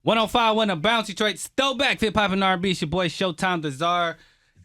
105.1 The Bounce, Detroit. Throwback hip hop and R&B. It's your boy Showtime the Czar.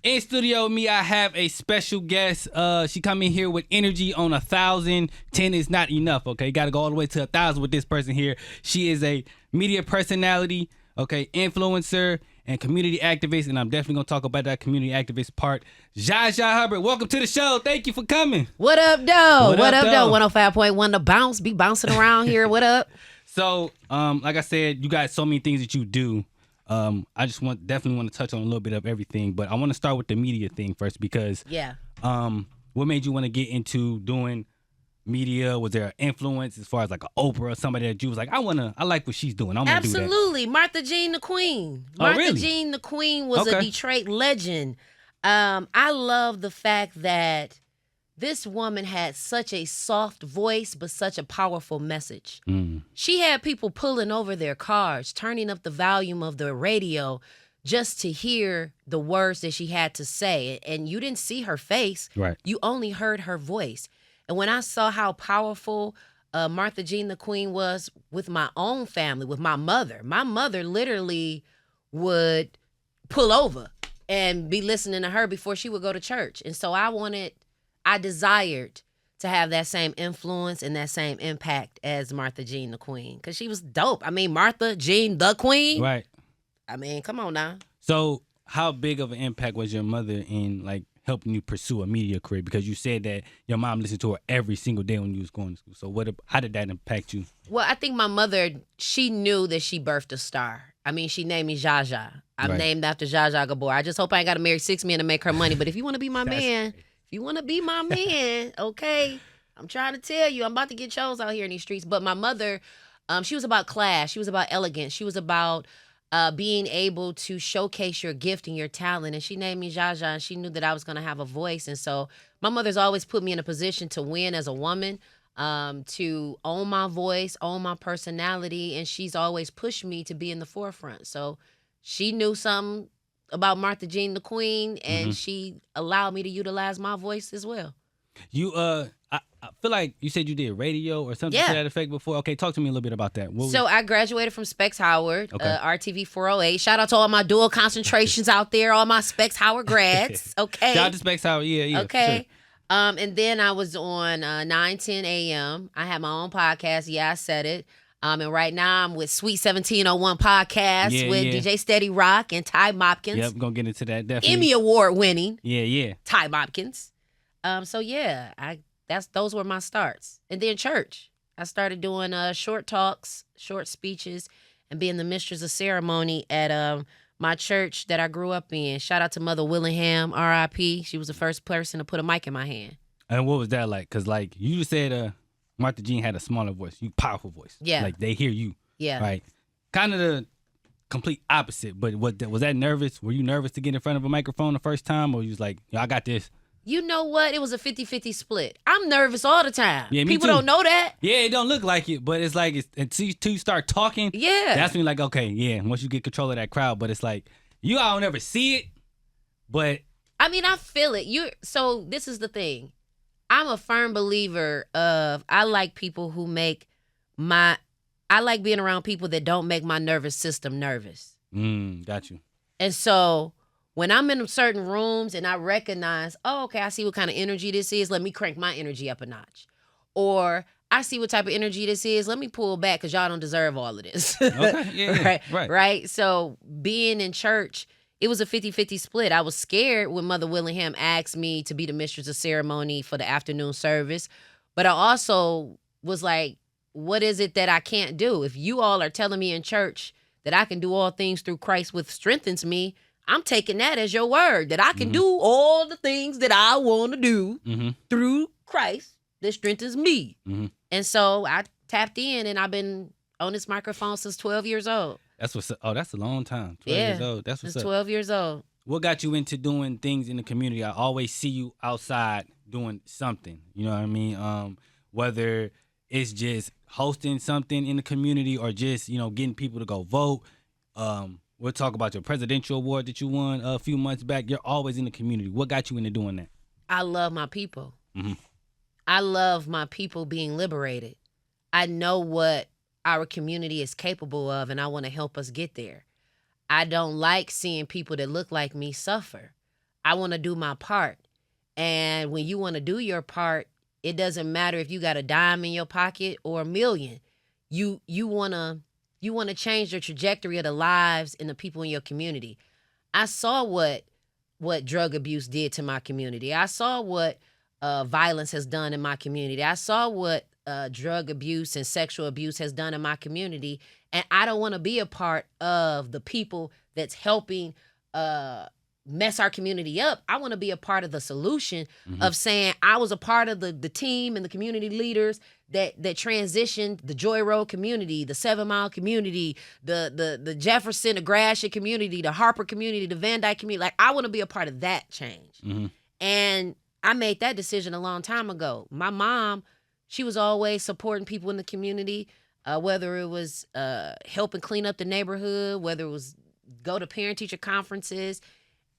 In studio with me, I have a special guest. She come in here with energy on 1,000. 10 is not enough. Okay, got to go all the way to 1,000 with this person here. She is a media personality, okay, influencer and community activist, and I'm definitely gonna talk about that community activist part. Hubbard, welcome to the show. Thank you for coming. What up, though? What up, though? 105.1 The Bounce. Be bouncing around here. What up? So, like I said, you got so many things that you do. I just definitely want to touch on a little bit of everything, but I want to start with the media thing first because what made you want to get into doing media? Was there an influence as far as like an Oprah or somebody that you was like, I like what she's doing. I'm gonna do that. Absolutely. Martha Jean the Queen. Martha Jean the Queen was a Detroit legend. I love the fact that this woman had such a soft voice, but such a powerful message. She had people pulling over their cars, turning up the volume of the radio just to hear the words that she had to say. And you didn't see her face. Right. You only heard her voice. And when I saw how powerful Martha Jean the Queen was with my own family, with my mother literally would pull over and be listening to her before she would go to church. And so I desired to have that same influence and that same impact as Martha Jean the Queen, because she was dope. I mean, Martha Jean the Queen. Right. I mean, come on now. So how big of an impact was your mother in like helping you pursue a media career? Because you said that your mom listened to her every single day when you was going to school. So how did that impact you? Well, I think my mother, she knew that she birthed a star. I mean, she named me Zsa Zsa. I'm named after Zsa Zsa Gabor. I just hope I ain't got to marry 6 men to make her money. But if you want to be my man, if you want to be my man, okay, I'm trying to tell you, I'm about to get chose out here in these streets. But my mother, she was about class. She was about elegance. She was about being able to showcase your gift and your talent. And she named me Zsa Zsa, and she knew that I was going to have a voice. And so my mother's always put me in a position to win as a woman, to own my voice, own my personality. And she's always pushed me to be in the forefront. So she knew something about Martha Jean the Queen, and she allowed me to utilize my voice as well. You, I feel like you said you did radio or something to that effect before. Okay, talk to me a little bit about that. I graduated from Specs Howard, RTV 408. Shout out to all my dual concentrations out there, all my Specs Howard grads. Okay. Shout out to Specs Howard, yeah. Okay. Sure. And then I was on 910 AM. I had my own podcast. Yeah, I said it. And right now I'm with Sweet 1701 podcast with DJ Steady Rock and Ty Mopkins. Yep, gonna get into that definitely. Emmy Award winning. Yeah. Ty Mopkins. Those were my starts. And then church. I started doing short talks, short speeches, and being the mistress of ceremony at my church that I grew up in. Shout out to Mother Willingham, R.I.P. She was the first person to put a mic in my hand. And what was that like? Because like you said Martha Jean had a smaller voice, powerful voice. Yeah. Like they hear you. Yeah. Right. Kind of the complete opposite. But was that nervous? Were you nervous to get in front of a microphone the first time, or you was like, I got this? You know what? It was a 50-50 split. I'm nervous all the time. Yeah, People too. don't know that. Yeah, it don't look like it, but it's like until you start talking. Yeah. That's when you're like, okay, yeah. Once you get control of that crowd, but it's like you all never see it, but I mean, I feel it. So this is the thing. I'm a firm believer of I like people who I like being around people that don't make my nervous system nervous. Got you. And so when I'm in certain rooms and I recognize, I see what kind of energy this is, let me crank my energy up a notch. Or I see what type of energy this is, let me pull back because y'all don't deserve all of this. Okay, yeah. Right. So being in church, it was a 50-50 split. I was scared when Mother Willingham asked me to be the mistress of ceremony for the afternoon service. But I also was like, what is it that I can't do? If you all are telling me in church that I can do all things through Christ which strengthens me, I'm taking that as your word, that I can do all the things that I want to do through Christ that strengthens me. And so I tapped in, and I've been on this microphone since 12 years old. That's a long time. 12 years old. That's what's up. 12 years old. What got you into doing things in the community? I always see you outside doing something. You know what I mean? Whether it's just hosting something in the community or just, getting people to go vote. We'll talk about your presidential award that you won a few months back. You're always in the community. What got you into doing that? I love my people. I love my people being liberated. I know what our community is capable of, and I want to help us get there. I don't like seeing people that look like me suffer. I want to do my part. And when you want to do your part, it doesn't matter if you got a dime in your pocket or a million. You want to change the trajectory of the lives and the people in your community. I saw what drug abuse did to my community. I saw what violence has done in my community. I saw what drug abuse and sexual abuse has done in my community. And I don't want to be a part of the people that's helping mess our community up. I want to be a part of the solution of saying I was a part of the team and the community leaders that transitioned the Joy Road community, the 7 Mile community, the Jefferson, the Gratiot community, the Harper community, the Van Dyke community. Like, I want to be a part of that change. And I made that decision a long time ago. My mom, she was always supporting people in the community, whether it was helping clean up the neighborhood, whether it was go to parent-teacher conferences.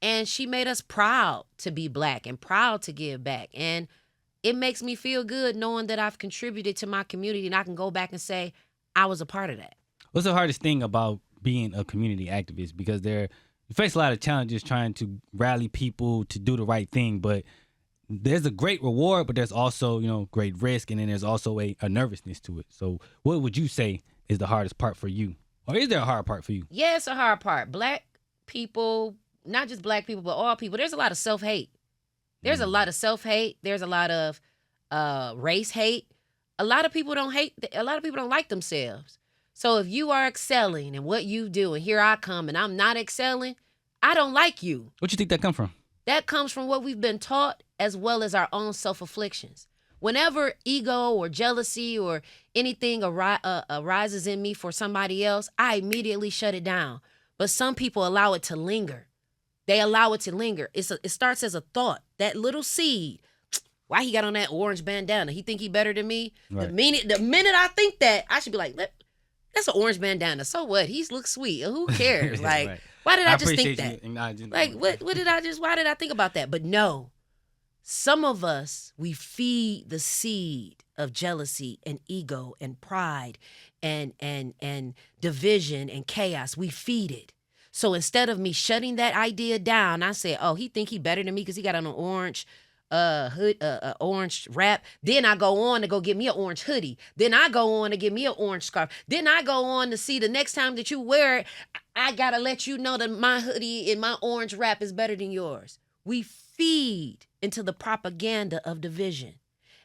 And she made us proud to be Black and proud to give back. And it makes me feel good knowing that I've contributed to my community and I can go back and say I was a part of that. What's the hardest thing about being a community activist? Because you face a lot of challenges trying to rally people to do the right thing, but there's a great reward, but there's also, great risk, and then there's also a nervousness to it. So what would you say is the hardest part for you? Or is there a hard part for you? Yeah, it's a hard part. Black people, not just Black people, but all people, there's a lot of self-hate. There's a lot of self-hate. There's a lot of race hate. A lot of people don't like themselves. So if you are excelling in what you do, and here I come and I'm not excelling, I don't like you. What you think that come from? That comes from what we've been taught, as well as our own self-afflictions. Whenever ego or jealousy or anything arises in me for somebody else, I immediately shut it down. But some people allow it to linger. They allow it to linger. It starts as a thought, that little seed. Why he got on that orange bandana? He think he better than me? Right. The minute I think that, I should be like, that's an orange bandana. So what? He looks sweet. Who cares? Like, right. Why did I just think that? Why did I think about that? But no, some of us, we feed the seed of jealousy and ego and pride and division and chaos. We feed it. So instead of me shutting that idea down, I say, oh, he think he better than me because he got on an orange orange wrap. Then I go on to go get me an orange hoodie. Then I go on to get me an orange scarf. Then I go on to see the next time that you wear it, I got to let you know that my hoodie and my orange wrap is better than yours. We feed into the propaganda of division.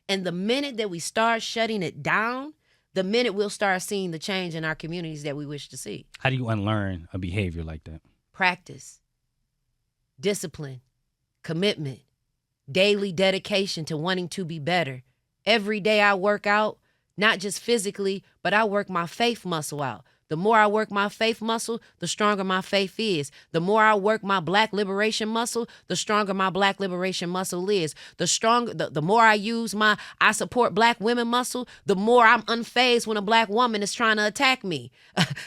And the minute that we start shutting it down, the minute we'll start seeing the change in our communities that we wish to see. How do you unlearn a behavior like that? Practice, discipline, commitment, daily dedication to wanting to be better. Every day I work out, not just physically, but I work my faith muscle out. The more I work my faith muscle, the stronger my faith is. The more I work my Black liberation muscle, the stronger my Black liberation muscle is. The more I use my I support Black women muscle, the more I'm unfazed when a Black woman is trying to attack me.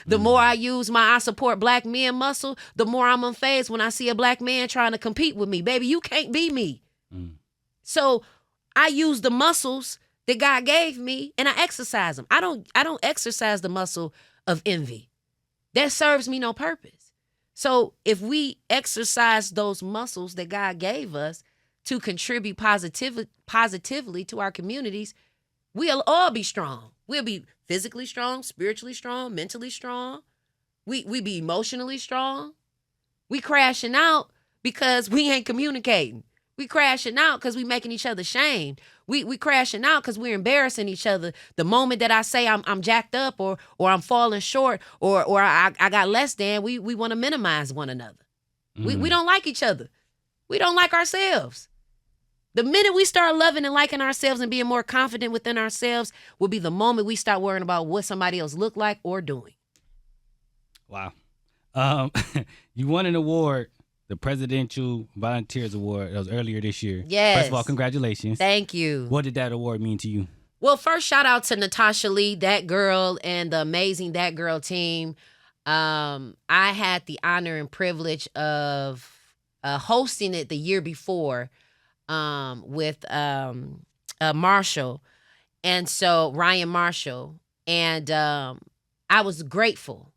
The more I use my I support Black men muscle, the more I'm unfazed when I see a Black man trying to compete with me. Baby, you can't be me. So I use the muscles that God gave me and I exercise them. I don't exercise the muscle of envy. That serves me no purpose. So if we exercise those muscles that God gave us to contribute positively to our communities, we'll all be strong. We'll be physically strong, spiritually strong, mentally strong. We be emotionally strong. We crashing out because we ain't communicating. We crashing out because we making each other shamed. We crashing out because we're embarrassing each other. The moment that I say I'm jacked up or I'm falling short or I got less than, we want to minimize one another. We don't like each other. We don't like ourselves. The minute we start loving and liking ourselves and being more confident within ourselves will be the moment we start worrying about what somebody else look like or doing. Wow. You won an award, the Presidential Volunteers Award. That was earlier this year. Yes. First of all, congratulations. Thank you. What did that award mean to you? Well, first, shout out to Natasha Lee, That Girl, and the amazing That Girl team. I had the honor and privilege of hosting it the year before with Marshall. And so Ryan Marshall. And I was grateful.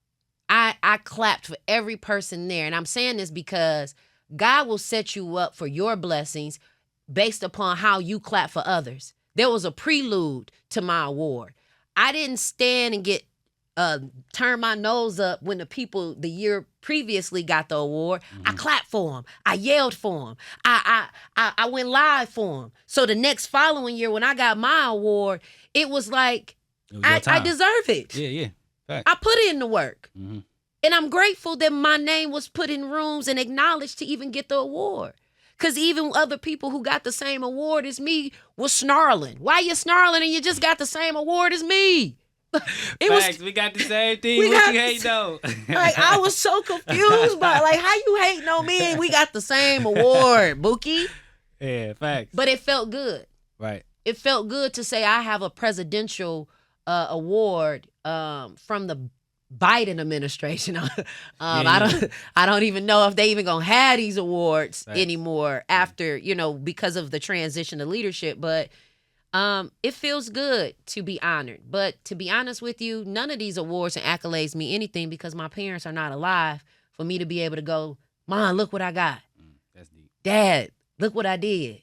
I clapped for every person there. And I'm saying this because God will set you up for your blessings based upon how you clap for others. There was a prelude to my award. I didn't stand and get turn my nose up when the people the year previously got the award. I clapped for them. I yelled for them. I went live for them. So the next following year when I got my award, it was like I deserve it. Yeah. Fact. I put in the work. And I'm grateful that my name was put in rooms and acknowledged to even get the award. Because even other people who got the same award as me was snarling. Why you snarling and you just got the same award as me? We got the same thing. What you hate though? Like, I was so confused by like, how you hating on me and we got the same award, Bookie? Yeah, facts. But it felt good. Right. It felt good to say I have a presidential award from the Biden administration. I don't even know if they even gonna have these awards anymore after, because of the transition to leadership. But it feels good to be honored. But to be honest with you, none of these awards and accolades mean anything because my parents are not alive for me to be able to go, Mom, look what I got. That's deep. Dad, look what I did.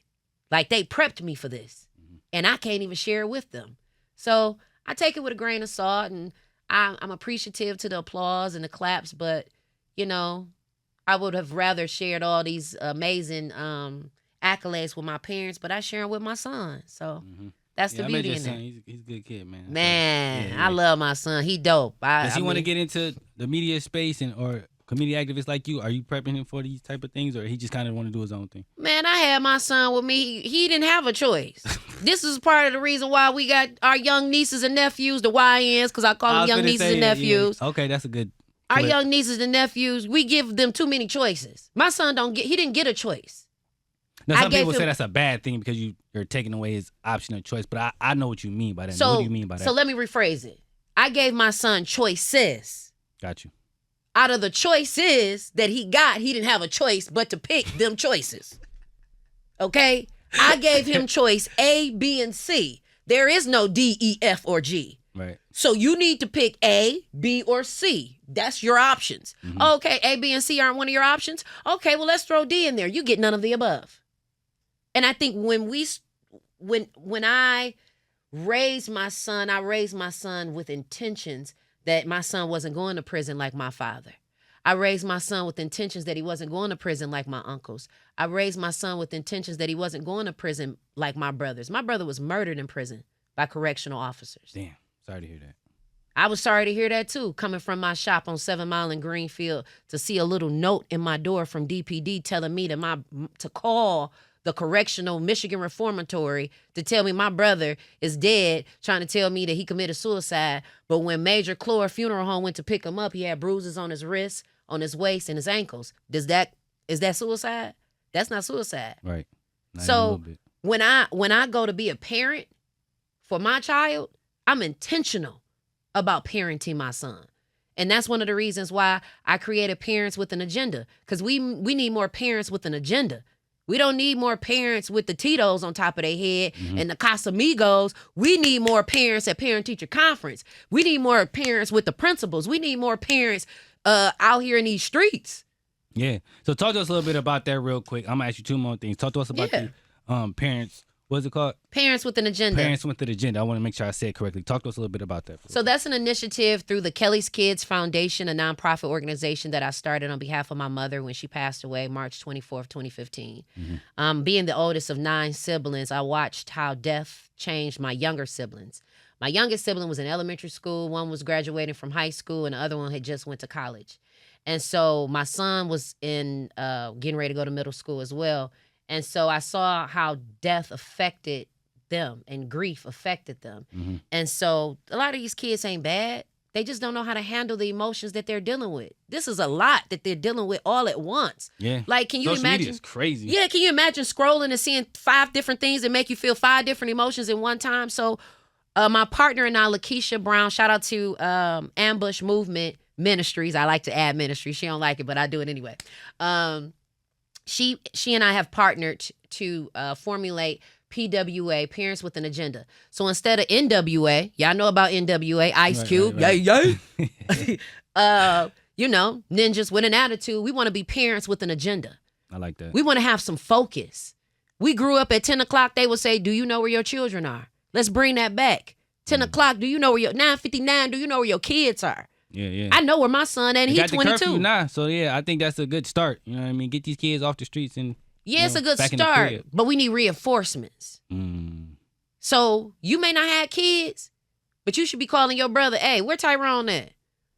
Like, they prepped me for this. And I can't even share it with them. So I take it with a grain of salt, and I'm appreciative to the applause and the claps, but, I would have rather shared all these amazing accolades with my parents, but I share them with my son. So that's the beauty in it. He's a good kid, man. Man, I love my son. He dope. Does he want to get into the media space or community activists like you? Are you prepping him for these type of things, or he just kind of want to do his own thing? Man, I had my son with me. He didn't have a choice. This is part of the reason why we got our young nieces and nephews, the YNs, because I call them young nieces and nephews. Yeah. Okay, that's a good Our young nieces and nephews, we give them too many choices. My son he didn't get a choice. Now, some people say that's a bad thing because you're taking away his option of choice, but I know what you mean by that. What do you mean by that? So let me rephrase it. I gave my son choices. Got you. Out of the choices that he got, he didn't have a choice but to pick them choices. Okay? I gave him choice A, B, and C. There is no D, E, F, or G. Right. So you need to pick A, B, or C. That's your options. Okay, A, B, and C aren't one of your options? Okay, well, let's throw D in there. You get none of the above. And I think when I raised my son with intentions that my son wasn't going to prison like my father. I raised my son with intentions that he wasn't going to prison like my uncles. I raised my son with intentions that he wasn't going to prison like my brothers. My brother was murdered in prison by correctional officers. Damn, sorry to hear that. I was sorry to hear that too, coming from my shop on 7 Mile in Greenfield to see a little note in my door from DPD telling me to call the correctional Michigan reformatory to tell me my brother is dead, trying to tell me that he committed suicide. But when Major Clore Funeral Home went to pick him up, he had bruises on his wrists, on his waist, and his ankles. Is that suicide? That's not suicide. Right. So when I go to be a parent for my child, I'm intentional about parenting my son. And that's one of the reasons why I created Parents with an Agenda, because we need more parents with an agenda. We don't need more parents with the Tito's on top of their head and the Casamigos. We need more parents at parent-teacher conference. We need more parents with the principals. We need more parents out here in these streets. Yeah. So talk to us a little bit about that real quick. I'm going to ask you 2 more things. Talk to us about the parents. What's it called? Parents with an Agenda. Parents with an Agenda. I want to make sure I say it correctly. Talk to us a little bit about that. So that's an initiative through the Kelly's Kids Foundation, a nonprofit organization that I started on behalf of my mother when she passed away March 24th, 2015. Being the oldest of 9 siblings, I watched how death changed my younger siblings. My youngest sibling was in elementary school. One was graduating from high school, and the other one had just went to college. And so my son was getting ready to go to middle school as well. And so I saw how death affected them and grief affected them. And so a lot of these kids ain't bad. They just don't know how to handle the emotions that they're dealing with. This is a lot that they're dealing with all at once. Yeah. Like, can you Social imagine? Media is crazy. Yeah, can you imagine scrolling and seeing 5 different things that make you feel 5 different emotions in one time? So my partner and I, Lakeisha Brown, shout out to Ambush Movement Ministries. I like to add ministry. She don't like it, but I do it anyway. She and I have partnered to formulate PWA, Parents with an Agenda. So instead of NWA, y'all know about NWA, Ice Right, Cube, right. yay. Ninjas with an attitude. We want to be parents with an agenda. I like that. We want to have some focus. We grew up at 10 o'clock. They would say, do you know where your children are? Let's bring that back. 10 o'clock, do you know where your 9:59? Do you know where your kids are? Yeah. I know where my son and They he's got the 22. curfew now, so yeah, I think that's a good start. You know what I mean? Get these kids off the streets and It's a good back in the start, crib. but we need reinforcements. So you may not have kids, but you should be calling your brother, hey, where Tyrone at?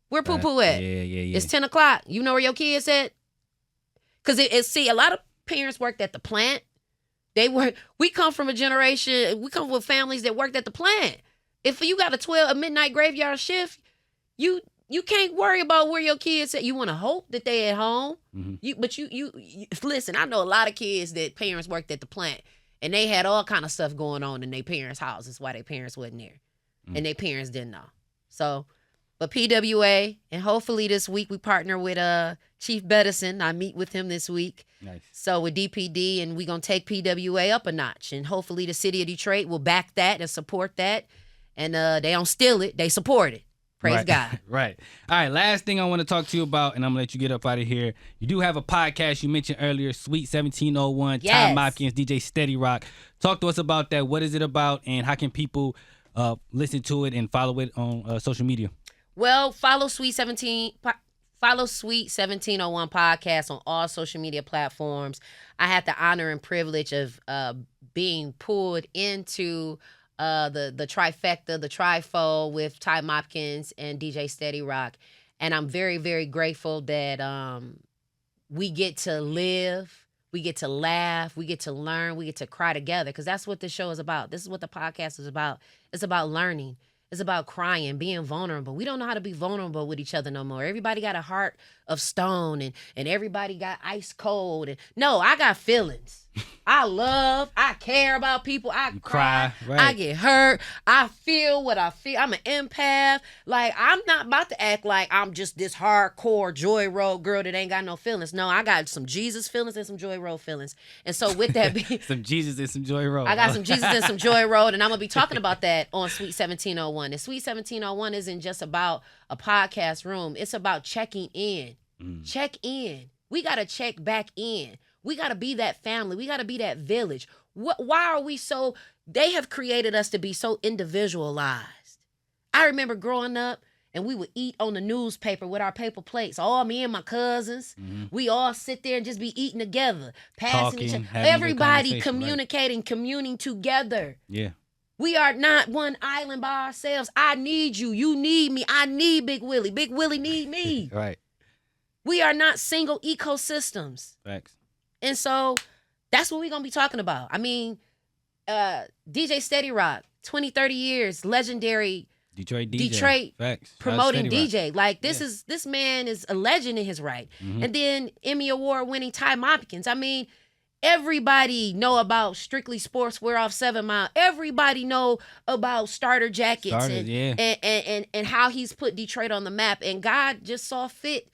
Where Poo-Poo at? Yeah. It's 10 o'clock. You know where your kids at? Because see, a lot of parents worked at the plant. We come from a generation, we come with families that worked at the plant. If you got a midnight graveyard shift, you can't worry about where your kids at. You want to hope that they at home. But you listen, I know a lot of kids that parents worked at the plant and they had all kind of stuff going on in their parents' house. That's why their parents wasn't there. And their parents didn't know. So, but PWA, and hopefully this week we partner with Chief Bedison. I meet with him this week. Nice. So with DPD, and we're going to take PWA up a notch. And hopefully the city of Detroit will back that and support that. And they don't steal it. They support it. Praise God. Right. All right. Last thing I want to talk to you about, and I'm going to let you get up out of here. You do have a podcast you mentioned earlier, Sweet 1701, Yes. Ty Mopkins, DJ Steady Rock. Talk to us about that. What is it about, and how can people listen to it and follow it on social media? Well, follow Sweet 1701 podcast on all social media platforms. I had the honor and privilege of being pulled into the trifecta, the trifold with Ty Mopkins and DJ Steady Rock. And I'm very, very grateful that we get to live, we get to laugh, we get to learn, we get to cry together, because that's what this show is about. This is what the podcast is about. It's about learning. It's about crying, being vulnerable. We don't know how to be vulnerable with each other no more. Everybody got a heart of stone, and everybody got ice cold. And no, I got feelings. I care about people. I cry. Right. I get hurt. I feel what I feel. I'm an empath. Like, I'm not about to act like I'm just this hardcore Joy Road girl that ain't got no feelings. No, I got some Jesus feelings and some Joy Road feelings. And so with that being... some Jesus and some Joy Road. I got some Jesus and some Joy Road, and I'm going to be talking about that on Sweet 1701. And Sweet 1701 isn't just about a podcast room. It's about checking in. Check in. We got to check back in. We got to be that family. We got to be that village. Why are we so... They have created us to be so individualized. I remember growing up, and we would eat on the newspaper with our paper plates. All me and my cousins. We all sit there and just be eating together. Passing each other. Everybody communicating, communing together. Yeah. We are not one island by ourselves. I need you. You need me. I need Big Willie. Big Willie need me. Right. We are not single ecosystems. Facts. And so that's what we're going to be talking about. I mean, DJ Steady Rock, 20, 30 years, legendary Detroit DJ. Detroit Facts. promoting Steady DJ. Rock. Like, this man is a legend in his right. And then Emmy Award winning Ty Mopkins. I mean, everybody know about Strictly Sportswear off 7 Mile. Everybody know about starter jackets and how he's put Detroit on the map. And God just saw fit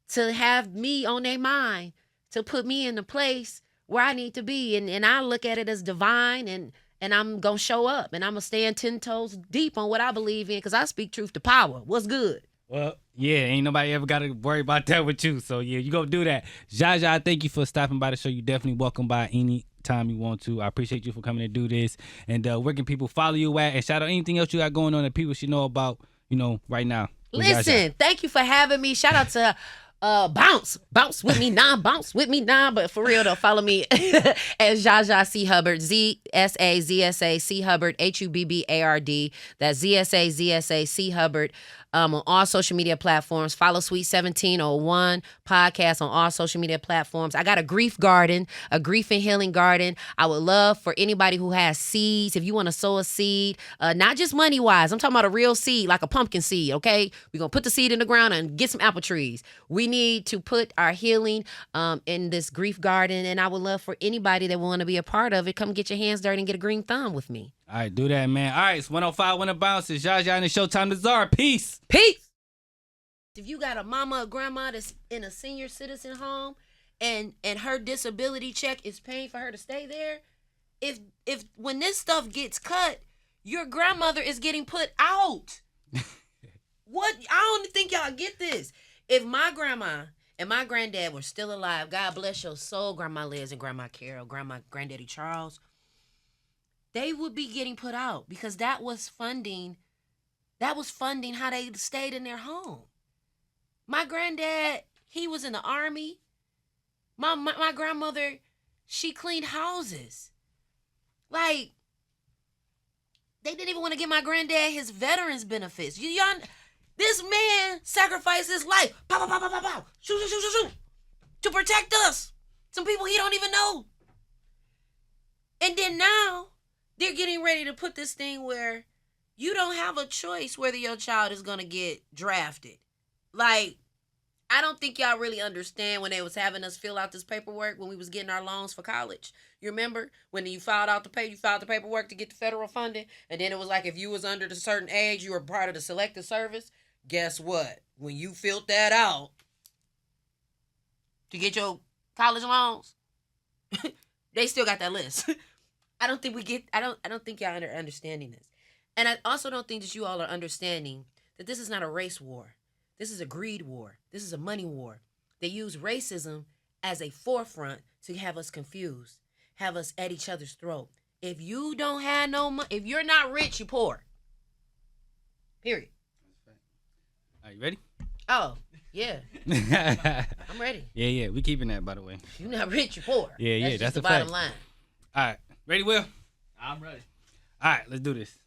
to have me on their mind, to put me in the place where I need to be. And I look at it as divine, and I'm going to show up, and I'm going to stand 10 toes deep on what I believe in, because I speak truth to power. What's good? Well, yeah, ain't nobody ever got to worry about that with you. So, yeah, you go do that. Jaja, thank you for stopping by the show. You definitely welcome by any time you want to. I appreciate you for coming to do this. And where can people follow you at? And shout out anything else you got going on that people should know about, right now. Listen, thank you for having me. Shout out to bounce with me now, but for real though, follow me at Jaja C Hubbard, ZSA C Hubbard, HUBBARD. That's ZSA C Hubbard. On all social media platforms. Follow Sweet 1701 podcast on all social media platforms. I got a grief garden, a grief and healing garden. I would love for anybody who has seeds, if you want to sow a seed, not just money wise. I'm talking about a real seed, like a pumpkin seed. Okay, we're gonna put the seed in the ground and get some apple trees. We need to put our healing in this grief garden, and I would love for anybody that want to be a part of it, come get your hands dirty and get a green thumb with me. All right, do that, man. All right, it's 105 when it bounces. Jaja and the Showtime Czar. Peace. Peace. If you got a mama or grandma that's in a senior citizen home and her disability check is paying for her to stay there, if when this stuff gets cut, your grandmother is getting put out. What? I don't think y'all get this. If my grandma and my granddad were still alive, God bless your soul, Grandma Liz and Grandma Carol, Granddaddy Charles, they would be getting put out because that was funding how they stayed in their home. My granddad, he was in the Army. My grandmother, she cleaned houses. Like, they didn't even want to give my granddad his veterans benefits. This man sacrificed his life. Pow, pow, pow, pow, pow, pow. Shoot, shoot, shoot, shoot, shoot. To protect us. Some people he don't even know. And then now, they're getting ready to put this thing where you don't have a choice whether your child is going to get drafted. Like, I don't think y'all really understand when they was having us fill out this paperwork when we was getting our loans for college. You remember when you filed the paperwork to get the federal funding, and then it was like if you was under a certain age, you were part of the selective service. Guess what? When you filled that out to get your college loans, they still got that list. I don't think y'all are understanding this. And I also don't think that you all are understanding that this is not a race war. This is a greed war. This is a money war. They use racism as a forefront to have us confused, have us at each other's throat. If you don't have no money, if you're not rich, you're poor. Period. Are you ready? Oh, yeah. I'm ready. Yeah. We keeping that, by the way. If you're not rich, you're poor. Yeah. That's the a bottom fact. line. All right. Ready, Will? I'm ready. All right. Let's do this.